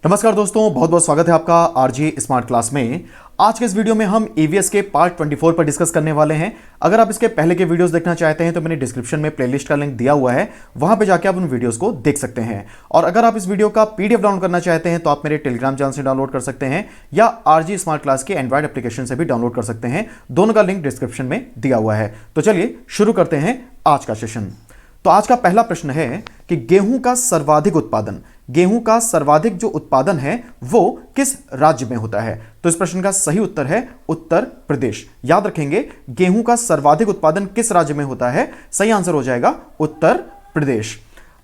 नमस्कार दोस्तों, बहुत बहुत स्वागत है आपका आरजे स्मार्ट क्लास में। आज के इस वीडियो में हम ईवीएस के पार्ट 24 पर डिस्कस करने वाले हैं। अगर आप इसके पहले के वीडियोस देखना चाहते हैं तो मैंने डिस्क्रिप्शन में प्लेलिस्ट का लिंक दिया हुआ है, वहां पे जाके आप उन वीडियोस को देख सकते हैं। और अगर आप इस वीडियो का पीडीएफ डाउनलोड करना चाहते हैं तो आप मेरे टेलीग्राम चैनल से डाउनलोड कर सकते हैं या आरजे स्मार्ट क्लास के एंड्रॉइड एप्लीकेशन से भी डाउनलोड कर सकते हैं। दोनों का लिंक डिस्क्रिप्शन में दिया हुआ है। तो चलिए शुरू करते हैं आज का सेशन। तो आज का पहला प्रश्न है कि गेहूं का सर्वाधिक जो उत्पादन है वो किस राज्य में होता है। तो इस प्रश्न का सही उत्तर है उत्तर प्रदेश। याद रखेंगे, गेहूं का सर्वाधिक उत्पादन किस राज्य में होता है, सही आंसर हो जाएगा उत्तर प्रदेश।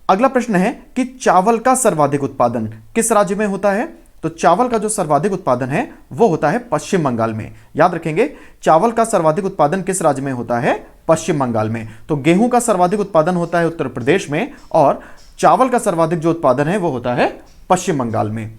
अगला प्रश्न है कि चावल का सर्वाधिक उत्पादन किस राज्य में होता है। तो चावल का जो सर्वाधिक उत्पादन है वो होता है पश्चिम बंगाल में। याद रखेंगे, चावल का सर्वाधिक उत्पादन किस राज्य में होता है, पश्चिम बंगाल में। तो गेहूं का सर्वाधिक उत्पादन होता है उत्तर प्रदेश में और चावल का सर्वाधिक जो उत्पादन है वो होता है पश्चिम बंगाल में।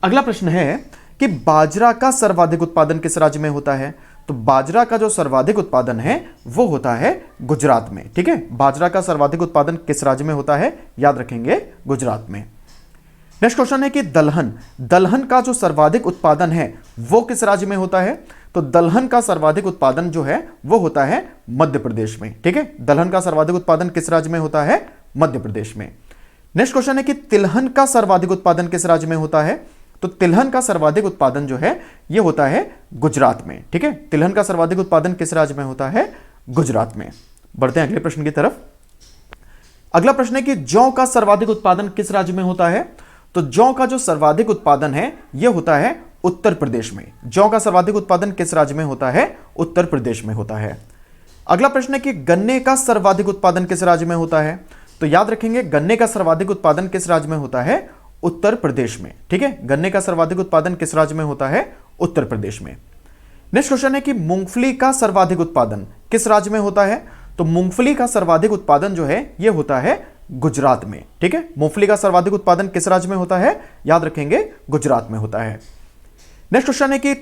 अगला प्रश्न है कि बाजरा का सर्वाधिक उत्पादन किस राज्य में होता है। तो बाजरा का जो सर्वाधिक उत्पादन है वो होता है गुजरात में। ठीक है, बाजरा का सर्वाधिक उत्पादन किस राज्य में होता है, याद रखेंगे गुजरात में। नेक्स्ट क्वेश्चन है कि दलहन का जो सर्वाधिक उत्पादन है वो किस राज्य में होता है। तो दलहन का सर्वाधिक उत्पादन जो है वो होता है मध्य प्रदेश में। ठीक है, दलहन का सर्वाधिक उत्पादन किस राज्य में होता है, मध्य प्रदेश में। नेक्स्ट क्वेश्चन है कि तिलहन का सर्वाधिक उत्पादन किस राज्य में होता है। तो तिलहन का सर्वाधिक उत्पादन जो है ये होता है गुजरात में। ठीक है, तिलहन का सर्वाधिक उत्पादन किस राज्य में होता है, गुजरात में। बढ़ते हैं अगले प्रश्न की तरफ। अगला प्रश्न है कि जौ का सर्वाधिक उत्पादन किस राज्य में होता है। तो जौ का जो सर्वाधिक उत्पादन है यह होता है उत्तर प्रदेश में। जौ का सर्वाधिक उत्पादन किस राज्य में होता है, उत्तर प्रदेश में होता है। अगला प्रश्न है कि गन्ने का सर्वाधिक उत्पादन किस राज्य में होता है। तो याद रखेंगे, गन्ने का सर्वाधिक उत्पादन किस राज्य में होता है, उत्तर प्रदेश में। ठीक है, गन्ने का सर्वाधिक उत्पादन किस राज्य में होता है, उत्तर प्रदेश में। नेक्स्ट क्वेश्चन है कि मूंगफली का सर्वाधिक उत्पादन किस राज्य में होता है। तो मूंगफली का सर्वाधिक उत्पादन जो है यह होता है गुजरात में। ठीक है, मूंगफली का सर्वाधिक उत्पादन किस राज्य में होता है, याद रखेंगे गुजरात में होता है। नेक्स्ट क्वेश्चन है कि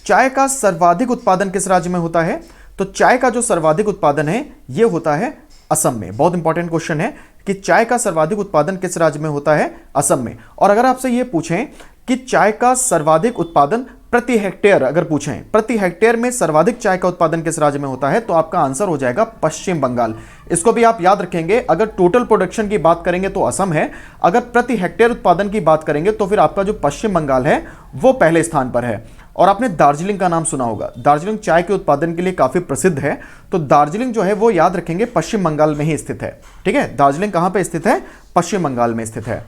चाय का सर्वाधिक उत्पादन किस राज्य में होता है। तो चाय का जो सर्वाधिक उत्पादन है यह होता है असम में। बहुत इंपॉर्टेंट क्वेश्चन है कि चाय का सर्वाधिक उत्पादन किस राज्य में होता है, असम में। और अगर आपसे यह पूछें कि चाय का सर्वाधिक उत्पादन प्रति हेक्टेयर, अगर पूछें प्रति हेक्टेयर में सर्वाधिक चाय का उत्पादन किस राज्य में होता है, तो आपका आंसर हो जाएगा पश्चिम बंगाल। इसको भी आप याद रखेंगे, अगर टोटल प्रोडक्शन की बात करेंगे तो असम है, अगर प्रति हेक्टेयर उत्पादन की बात करेंगे तो फिर आपका जो पश्चिम बंगाल है वो पहले स्थान पर है। और आपने दार्जिलिंग का नाम सुना होगा, दार्जिलिंग चाय के उत्पादन के लिए काफी प्रसिद्ध है। तो दार्जिलिंग जो है वो याद रखेंगे पश्चिम बंगाल में ही स्थित है। ठीक है, दार्जिलिंग कहां पे स्थित है, पश्चिम बंगाल में स्थित है।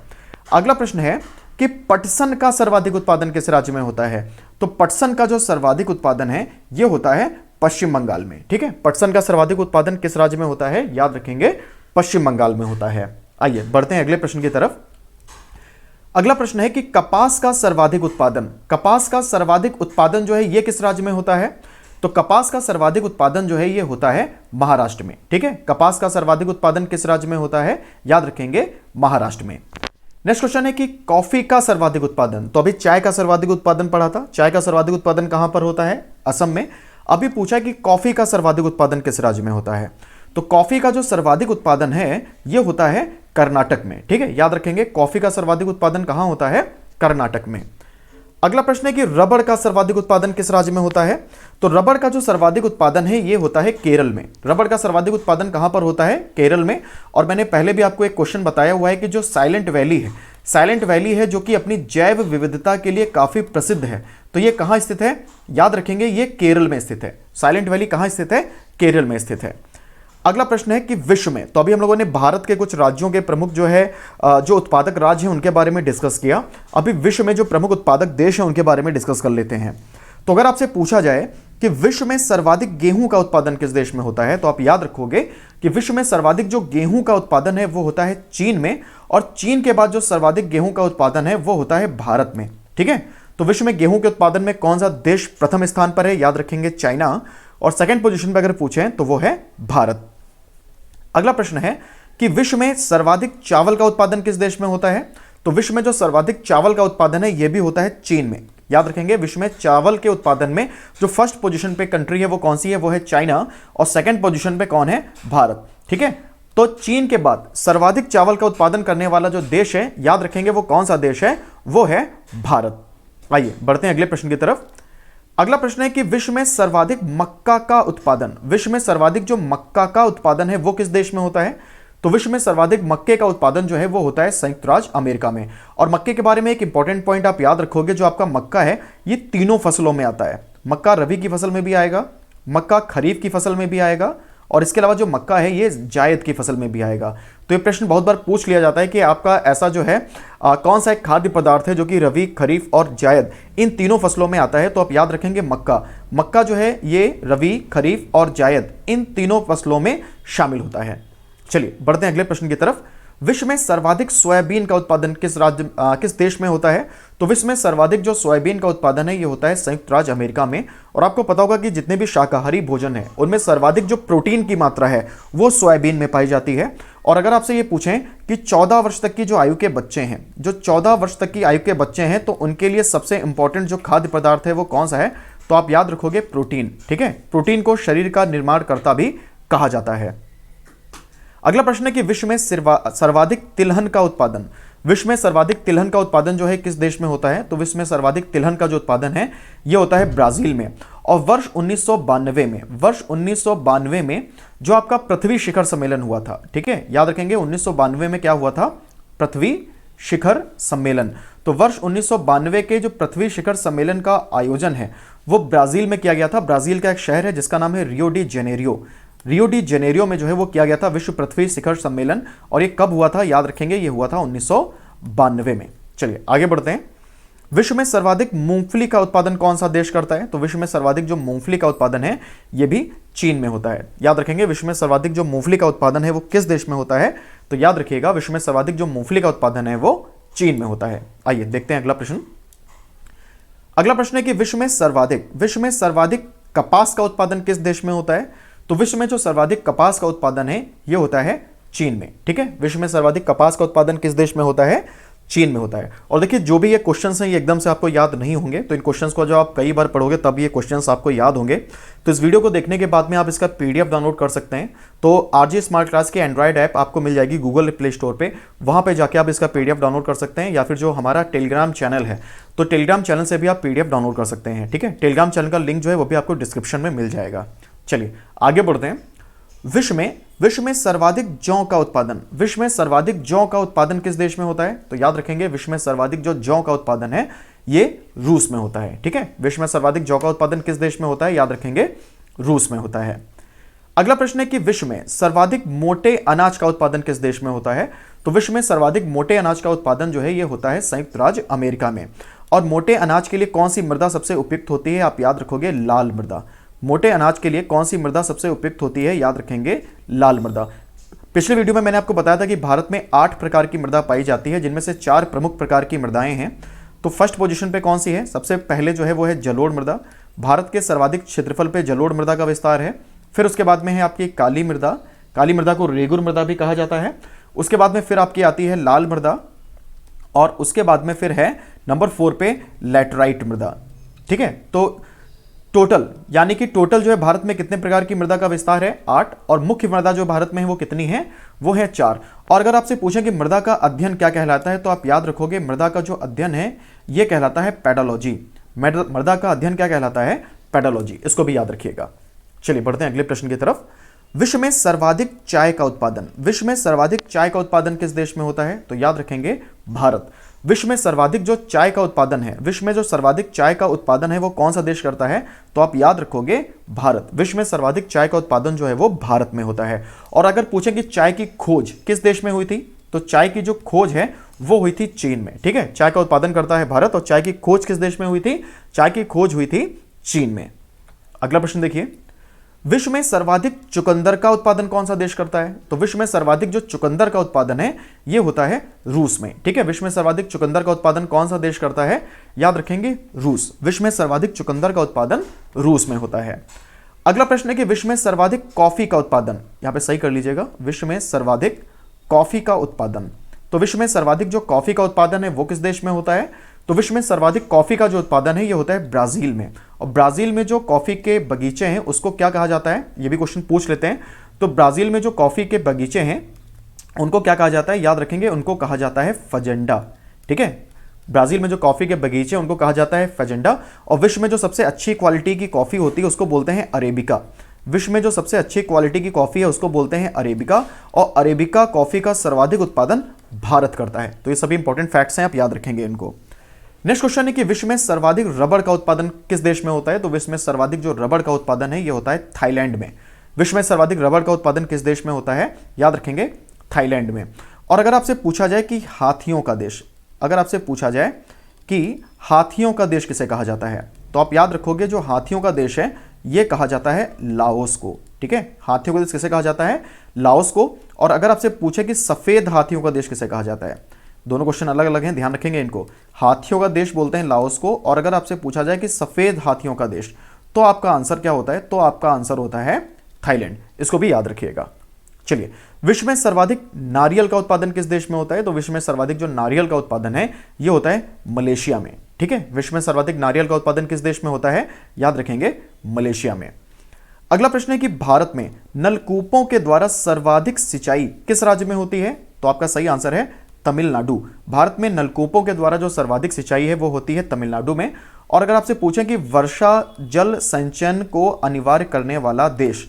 अगला प्रश्न है कि पटसन का सर्वाधिक उत्पादन किस राज्य में होता है। तो पटसन का जो सर्वाधिक उत्पादन है यह होता है पश्चिम बंगाल में। ठीक है, पटसन का सर्वाधिक उत्पादन किस राज्य में होता है, याद रखेंगे पश्चिम बंगाल में होता है। आइए बढ़ते हैं अगले प्रश्न की तरफ। अगला प्रश्न है कि कपास का सर्वाधिक उत्पादन जो है यह किस राज्य में होता है। तो कपास का सर्वाधिक उत्पादन जो है यह होता है महाराष्ट्र में। ठीक है, कपास का सर्वाधिक उत्पादन किस राज्य में होता है, याद रखेंगे महाराष्ट्र में। नेक्स्ट क्वेश्चन है कि कॉफी का सर्वाधिक उत्पादन, तो अभी चाय का सर्वाधिक उत्पादन पढ़ा था, चाय का सर्वाधिक उत्पादन कहां पर होता है, असम में। अभी पूछा कि कॉफी का सर्वाधिक उत्पादन किस राज्य में होता है। तो कॉफी का जो सर्वाधिक उत्पादन है यह होता है कर्नाटक में। ठीक है, याद रखेंगे कॉफी का सर्वाधिक उत्पादन कहां होता है, कर्नाटक में। अगला प्रश्न है कि रबड़ का सर्वाधिक उत्पादन किस राज्य में होता है। तो रबड़ का जो सर्वाधिक उत्पादन है यह होता है केरल में। रबड़ का सर्वाधिक उत्पादन कहां पर होता है, केरल में। और मैंने पहले भी आपको एक क्वेश्चन बताया हुआ है कि जो साइलेंट वैली है जो कि अपनी जैव विविधता के लिए काफी प्रसिद्ध है, तो यह कहां स्थित है, याद रखेंगे यह केरल में स्थित है। साइलेंट वैली कहां स्थित है, केरल में स्थित है। अगला प्रश्न है कि विश्व में, तो अभी हम लोगों ने भारत के कुछ राज्यों के प्रमुख जो है जो उत्पादक राज्य हैं उनके बारे में डिस्कस किया। अभी विश्व में जो प्रमुख उत्पादक देश हैं उनके बारे में डिस्कस कर लेते हैं। तो अगर आपसे पूछा जाए कि विश्व में सर्वाधिक गेहूं का उत्पादन किस देश में होता है, तो आप याद रखोगे कि विश्व में सर्वाधिक जो गेहूं का उत्पादन है वो होता है चीन में, और चीन के बाद जो सर्वाधिक गेहूं का उत्पादन है वो होता है भारत में। ठीक है, तो विश्व में गेहूं के उत्पादन में कौन सा देश प्रथम स्थान पर है, याद रखेंगे चाइना, और सेकंड पोजीशन पर अगर पूछें तो वो है भारत। अगला प्रश्न है कि विश्व में सर्वाधिक चावल का उत्पादन किस देश में होता है। तो विश्व में जो सर्वाधिक चावल का उत्पादन है यह भी होता है चीन में। याद रखेंगे विश्व में चावल के उत्पादन में जो फर्स्ट पोजीशन पे कंट्री है वो कौन सी है, वो है चाइना, और सेकंड पोजीशन पे कौन है, भारत। ठीक है, तो चीन के बाद सर्वाधिक चावल का उत्पादन करने वाला जो देश है, याद रखेंगे वो कौन सा देश है, वो है भारत। आइए बढ़ते हैं अगले प्रश्न की तरफ। अगला प्रश्न है कि विश्व में सर्वाधिक मक्का का उत्पादन, विश्व में सर्वाधिक जो मक्का का उत्पादन है वो किस देश में होता है? तो विश्व में सर्वाधिक मक्के का उत्पादन जो है वो होता है संयुक्त राज्य अमेरिका में। और मक्के के बारे में एक इंपॉर्टेंट पॉइंट आप याद रखोगे, जो आपका मक्का है ये तीनों फसलों में आता है। मक्का रबी की फसल में भी आएगा, मक्का खरीफ की फसल में भी आएगा, और इसके अलावा जो मक्का है ये जायद की फसल में भी आएगा। तो ये प्रश्न बहुत बार पूछ लिया जाता है कि आपका ऐसा जो है कौन सा एक खाद्य पदार्थ है जो कि रबी, खरीफ और जायद इन तीनों फसलों में आता है? तो आप याद रखेंगे मक्का। मक्का जो है ये रबी, खरीफ और जायद इन तीनों फसलों में शामिल होता है। चलिए बढ़ते हैं अगले प्रश्न की तरफ। विश्व में सर्वाधिक सोयाबीन का उत्पादन किस देश में होता है? तो विश्व में सर्वाधिक जो सोयाबीन का उत्पादन है ये होता है संयुक्त राज्य अमेरिका में। और आपको पता होगा कि जितने भी शाकाहारी भोजन है उनमें सर्वाधिक जो प्रोटीन की मात्रा है वो सोयाबीन में पाई जाती है। और अगर आपसे ये पूछें कि 14 वर्ष तक की जो आयु के बच्चे हैं, जो 14 वर्ष तक की आयु के बच्चे हैं, तो उनके लिए सबसे इंपॉर्टेंट जो खाद्य पदार्थ है वो कौन सा है? तो आप याद रखोगे प्रोटीन। ठीक है, प्रोटीन को शरीर का निर्माणकर्ता भी कहा जाता है। अगला प्रश्न है कि विश्व में सर्वाधिक तिलहन का उत्पादन, विश्व में सर्वाधिक तिलहन का उत्पादन जो है किस देश में होता है? तो विश्व में सर्वाधिक तिलहन का जो उत्पादन है यह होता है ब्राजील में। और वर्ष 1992 में जो आपका पृथ्वी शिखर सम्मेलन हुआ था, ठीक है, याद रखेंगे 1992 में क्या हुआ था? पृथ्वी शिखर सम्मेलन। तो वर्ष 1992 के जो पृथ्वी शिखर सम्मेलन का आयोजन है वो ब्राजील में किया गया था। ब्राजील का एक शहर है जिसका नाम है Rio de Janeiro. Rio de Janeiro में जो है वो किया गया था विश्व पृथ्वी शिखर सम्मेलन। और ये कब हुआ था? याद रखेंगे ये हुआ था 1992 में। चलिए आगे बढ़ते हैं। विश्व में सर्वाधिक मूंगफली का उत्पादन कौन सा देश करता है? तो विश्व में सर्वाधिक जो मूंगफली का उत्पादन है ये भी चीन में होता है। याद रखेंगे विश्व में सर्वाधिक जो मूंगफली का उत्पादन है वो किस देश में होता है? तो याद रखिएगा विश्व में सर्वाधिक जो मूंगफली का उत्पादन है वो चीन में होता है। आइए देखते हैं अगला प्रश्न। अगला प्रश्न है कि विश्व में सर्वाधिक कपास का उत्पादन किस देश में होता है? तो विश्व में जो सर्वाधिक कपास का उत्पादन है यह होता है चीन में। ठीक है, विश्व में सर्वाधिक कपास का उत्पादन किस देश में होता है? चीन में होता है। और देखिए जो भी ये क्वेश्चंस हैं ये एकदम से आपको याद नहीं होंगे, तो इन क्वेश्चंस को जब आप कई बार पढ़ोगे तब ये क्वेश्चंस आपको याद होंगे। तो इस वीडियो को देखने के बाद में आप इसका पीडीएफ डाउनलोड कर सकते हैं। तो आरजे स्मार्ट क्लास की एंड्रॉइड ऐप आपको मिल जाएगी गूगल प्ले स्टोर पे, वहां पे जाके आप इसका पीडीएफ डाउनलोड कर सकते हैं। या फिर जो हमारा टेलीग्राम चैनल है तो टेलीग्राम चैनल से भी आप पीडीएफ डाउनलोड कर सकते हैं। ठीक है, टेलीग्राम चैनल का लिंक जो है वो भी आपको डिस्क्रिप्शन में मिल जाएगा। चलिए आगे बढ़ते हैं। विश्व में सर्वाधिक जौ का उत्पादन, विश्व में सर्वाधिक जौ का उत्पादन किस देश में होता है? तो याद रखेंगे विश्व में सर्वाधिक जो जौ का उत्पादन है ये रूस में होता है। ठीक है, विश्व में सर्वाधिक जौ का उत्पादन किस देश में होता है? याद रखेंगे रूस में होता है। अगला प्रश्न है कि विश्व में सर्वाधिक मोटे अनाज का उत्पादन किस देश में होता है? तो विश्व में सर्वाधिक मोटे अनाज का उत्पादन जो है ये होता है संयुक्त राज्य अमेरिका में। और मोटे अनाज के लिए कौन सी मृदा सबसे उपयुक्त होती है? आप याद रखोगे लाल मृदा। मोटे अनाज के लिए कौन सी मृदा सबसे उपयुक्त होती है? याद रखेंगे लाल मृदा। पिछले वीडियो में मैंने आपको बताया था कि भारत में 8 प्रकार की मृदा पाई जाती है, जिनमें से 4 प्रमुख प्रकार की मृदाएं हैं। तो फर्स्ट पोजीशन पे कौन सी है? सबसे पहले जो है वो है जलोढ़ मृदा। भारत के सर्वाधिक क्षेत्रफल पे जलोढ़ मृदा का विस्तार है। फिर उसके बाद में है आपकी काली मृदा, काली मृदा को रेगुर मृदा भी कहा जाता है। उसके बाद में फिर आपकी आती है लाल मृदा, और उसके बाद में फिर है नंबर 4 पे लैटराइट मृदा। ठीक है, तो टोटल यानी कि टोटल जो है भारत में कितने प्रकार की मृदा का विस्तार है? 8। और मुख्य मृदा जो भारत में है वो कितनी है? वो है 4। और अगर आपसे पूछें कि मृदा का अध्ययन क्या कहलाता है, तो आप याद रखोगे मृदा का जो अध्ययन है ये कहलाता है पेडोलॉजी। मृदा का अध्ययन क्या कहलाता है? पेडोलॉजी। इसको भी याद रखिएगा। चलिए बढ़ते हैं अगले प्रश्न की तरफ। विश्व में सर्वाधिक चाय का उत्पादन, विश्व में सर्वाधिक चाय का उत्पादन किस देश में होता है? तो याद रखेंगे भारत। विश्व में सर्वाधिक जो चाय का उत्पादन है, विश्व में जो सर्वाधिक चाय का उत्पादन है वो कौन सा देश करता है? तो आप याद रखोगे भारत। विश्व में सर्वाधिक चाय का उत्पादन जो है वो भारत में होता है। और अगर पूछें कि चाय की खोज किस देश में हुई थी, तो चाय की जो खोज है वो हुई थी चीन में। ठीक है, चाय का उत्पादन करता है भारत, और चाय की खोज किस देश में हुई थी? चाय की खोज हुई थी चीन में। अगला प्रश्न देखिए, विश्व में सर्वाधिक चुकंदर का उत्पादन कौन सा देश करता है? तो विश्व में सर्वाधिक जो चुकंदर का उत्पादन है ये होता है रूस में। ठीक है, विश्व में सर्वाधिक चुकंदर का उत्पादन कौन सा देश करता है? याद रखेंगे रूस। विश्व में सर्वाधिक चुकंदर का उत्पादन रूस में होता है। अगला प्रश्न है कि विश्व में सर्वाधिक कॉफी का उत्पादन, यहां पे सही कर लीजिएगा, विश्व में सर्वाधिक कॉफी का उत्पादन। तो विश्व में सर्वाधिक जो कॉफी का उत्पादन है वो किस देश में होता है? तो विश्व में सर्वाधिक कॉफी का जो उत्पादन है ये होता है ब्राजील में। और ब्राजील में जो कॉफी के बगीचे हैं उसको क्या कहा जाता है? ये भी क्वेश्चन पूछ लेते हैं। तो ब्राजील में जो कॉफी के बगीचे हैं उनको क्या कहा जाता है? याद रखेंगे उनको कहा जाता है फजेंडा। ठीक है, ब्राजील में जो कॉफी के बगीचे उनको कहा जाता है फेजेंडा। और विश्व में जो सबसे अच्छी क्वालिटी की कॉफी होती है उसको बोलते हैं अरेबिका। विश्व में जो सबसे अच्छी क्वालिटी की कॉफी है उसको बोलते हैं अरेबिका। और अरेबिका कॉफी का सर्वाधिक उत्पादन भारत करता है। तो ये सभी इंपॉर्टेंट फैक्ट्स हैं, आप याद रखेंगे इनको। नेक्स्ट क्वेश्चन है कि विश्व में सर्वाधिक रबड़ का उत्पादन किस देश में होता है? तो विश्व में सर्वाधिक जो रबड़ का उत्पादन है ये होता है थाईलैंड में। विश्व में सर्वाधिक रबड़ का उत्पादन किस देश में होता है? याद रखेंगे थाईलैंड में। और अगर आपसे पूछा जाए कि हाथियों का देश, अगर आपसे पूछा जाए कि हाथियों का देश किसे कहा जाता है, तो आप याद रखोगे जो हाथियों का देश है ये कहा जाता है लाओस को। ठीक है, हाथियों का देश किसे कहा जाता है? लाओस को। और अगर आपसे पूछे कि सफेद हाथियों का देश किसे कहा जाता है, दोनों क्वेश्चन अलग अलग हैं, ध्यान रखेंगे इनको। हाथियों का देश बोलते हैं लाओस को, और अगर आपसे पूछा जाए कि सफेद हाथियों का देश, तो आपका आंसर क्या होता है? तो आपका आंसर होता है थाईलैंड। इसको भी याद रखिएगा। चलिए, विश्व में सर्वाधिक नारियल का उत्पादन किस देश में होता है? तो विश्व में सर्वाधिक जो नारियल का उत्पादन है ये होता है मलेशिया में। ठीक है, विश्व में सर्वाधिक नारियल का उत्पादन किस देश में होता है? याद रखेंगे मलेशिया में। अगला प्रश्न है कि भारत में नलकूपों के द्वारा सर्वाधिक सिंचाई किस राज्य में होती है? तो आपका सही आंसर है तमिलनाडु। भारत में नलकूपों के द्वारा जो सर्वाधिक सिंचाई है वो होती है तमिलनाडु में। और अगर आपसे पूछें कि वर्षा जल संचयन को अनिवार्य करने वाला देश,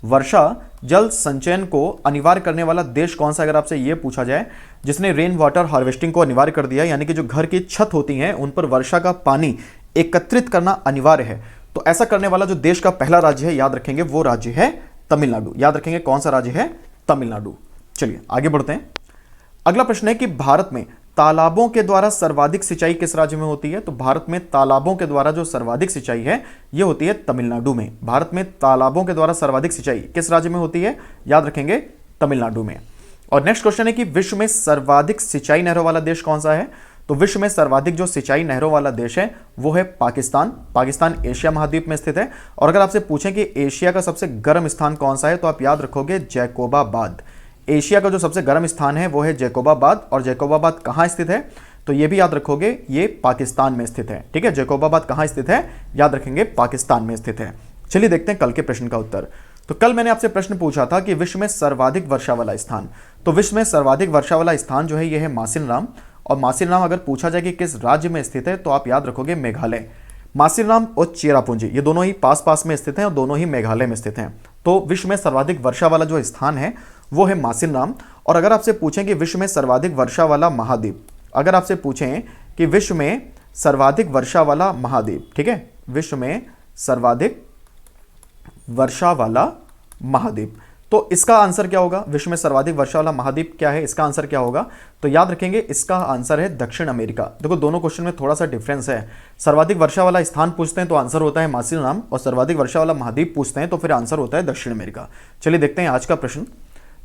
वर्षा जल संचयन को अनिवार्य करने वाला देश कौन सा, अगर आपसे यह पूछा जाए, जिसने रेन वाटर हार्वेस्टिंग को अनिवार्य कर दिया, यानी कि जो घर की छत होती है उन पर वर्षा का पानी एकत्रित करना अनिवार्य है, तो ऐसा करने वाला जो देश का पहला राज्य है, याद रखेंगे वो राज्य है तमिलनाडु। याद रखेंगे कौन सा राज्य है? तमिलनाडु। चलिए आगे बढ़ते हैं। अगला प्रश्न है कि भारत में तालाबों के द्वारा सर्वाधिक सिंचाई किस राज्य में होती है? तो भारत में तालाबों के द्वारा जो सर्वाधिक सिंचाई है यह होती है तमिलनाडु में। भारत में तालाबों के द्वारा सर्वाधिक सिंचाई किस राज्य में होती है? याद रखेंगे तमिलनाडु में। और नेक्स्ट क्वेश्चन है कि विश्व में सर्वाधिक सिंचाई नहरों वाला देश कौन सा है? तो विश्व में सर्वाधिक जो सिंचाई नहरों वाला देश है वो है पाकिस्तान। पाकिस्तान एशिया महाद्वीप में स्थित है। और अगर आपसे पूछें कि एशिया का सबसे गर्म स्थान कौन सा है, तो आप याद रखोगे जैकोबाबाद। एशिया का जो सबसे गर्म स्थान है वो है जैकोबाबाद। और जैकोबाबाद कहाँ स्थित है? तो ये भी याद रखोगे, ये पाकिस्तान में स्थित है। ठीक है, जैकोबाबाद कहाँ स्थित है? याद रखेंगे पाकिस्तान में स्थित है। चलिए देखते हैं कल के प्रश्न का उत्तर। तो कल मैंने आपसे प्रश्न पूछा था कि विश्व में सर्वाधिक वर्षा वाला स्थान, तो विश्व में सर्वाधिक वर्षा वाला स्थान जो है ये है मासिनराम। और मासिनराम अगर पूछा जाए कि किस राज्य में स्थित है, तो आप याद रखोगे मेघालय। मासिनराम और चेरापूंजी ये दोनों ही पास पास में स्थित हैं और दोनों ही मेघालय में स्थित हैं। तो विश्व में सर्वाधिक वर्षा वाला जो स्थान है वो है मासिनराम। और अगर आपसे पूछें कि विश्व में सर्वाधिक वर्षा वाला महाद्वीप, अगर आपसे पूछें कि विश्व में सर्वाधिक वर्षा वाला महाद्वीप, ठीक है, विश्व में सर्वाधिक वर्षा वाला महाद्वीप, तो इसका आंसर क्या होगा? विश्व में सर्वाधिक वर्षा वाला महाद्वीप क्या है, इसका आंसर क्या होगा? तो याद रखेंगे इसका आंसर है दक्षिण अमेरिका। देखो दोनों क्वेश्चन में थोड़ा सा डिफरेंस है। सर्वाधिक वर्षा वाला स्थान पूछते हैं तो आंसर होता है मासिनराम, और सर्वाधिक वर्षा वाला महाद्वीप पूछते हैं तो फिर आंसर होता है दक्षिण अमेरिका। चलिए देखते हैं आज का प्रश्न।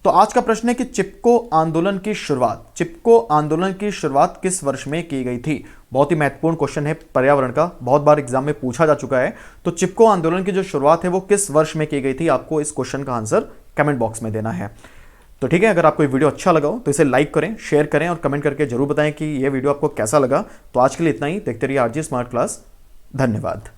तो आज का प्रश्न है कि चिपको आंदोलन की शुरुआत, चिपको आंदोलन की शुरुआत किस वर्ष में की गई थी? बहुत ही महत्वपूर्ण क्वेश्चन है पर्यावरण का, बहुत बार एग्जाम में पूछा जा चुका है। तो चिपको आंदोलन की जो शुरुआत है वो किस वर्ष में की गई थी? आपको इस क्वेश्चन का आंसर कमेंट बॉक्स में देना है। तो ठीक है, अगर आपको ये वीडियो अच्छा लगा हो तो इसे लाइक करें, शेयर करें और कमेंट करके जरूर बताएं कि ये वीडियो आपको कैसा लगा। तो आज के लिए इतना ही। देखते रहिए आरजी स्मार्ट क्लास। धन्यवाद।